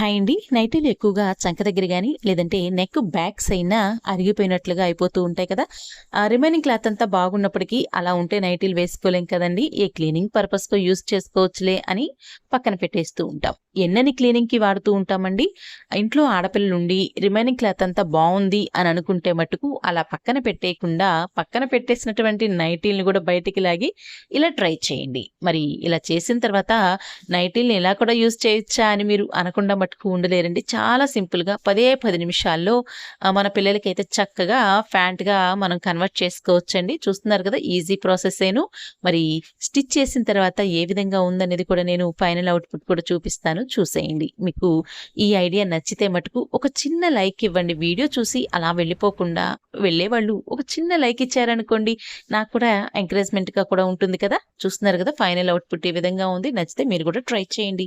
Hi అండి. నైటీలు ఎక్కువగా చంక దగ్గర గాని, లేదంటే నెక్ బ్యాక్ సైడ్‌న అరిగిపోయినట్లుగా అయిపోతూ ఉంటాయి కదా! రిమైనింగ్ క్లాత్ అంతా బాగున్నప్పటికీ అలా ఉంటే నైటీలు వేసుకోలేం కదండీ! ఏ క్లీనింగ్ పర్పస్‌కో యూజ్ చేసుకోవచ్చులే అని పక్కన పెట్టేస్తూ ఉంటాం. ఎన్నని క్లీనింగ్‌కి వాడుతూ ఉంటామండి. ఇంట్లో ఆడపిల్లలుండి రిమైనింగ్ క్లాత్ అంతా బావుంది అని అనుకుంటే మట్టుకు అలా పక్కన పెట్టేయకుండా, పక్కన పెట్టేసినటువంటి నైటీలను గూడా బయటికి లాగి ఇలా ట్రై చేయండి. మరి ఇలా చేసిన తర్వాత నైటీల్ని ఇలా కూడా యూజ్ చేయొచ్చా అని మీరు అనకుండా మట్టుకు ఉండలేరండి. చాలా సింపుల్‌గా 10 నిమిషాల్లో మన పిల్లలకైతే చక్కగా ప్యాంట్‌గా మనం కన్వర్ట్ చేసుకోవచ్చండి. చూస్తున్నారు కదా! ఈజీ ప్రాసెసేను. మరి స్టిచ్ చేసిన తర్వాత ఏ విధంగా ఉందనేది కూడా నేను ఫైనల్ అవుట్‌పుట్ కూడా చూపిస్తాను. చూసేయండి. మీకు ఈ ఐడియా నచ్చితే మటుకు ఒక చిన్న లైక్ ఇవ్వండి. వీడియో చూసి అలా వెళ్ళిపోకుండా వెళ్ళేవాళ్ళు ఒక చిన్న లైక్ ఇచ్చారనుకోండి, నాకు కూడా ఎంకరేజ్‌మెంట్‌గా కూడా ఉంటుంది కదా! చూస్తున్నారు కదా! ఫైనల్ అవుట్‌పుట్ ఈ విధంగా ఉంది. నచ్చితే మీరు కూడా ట్రై చేయండి.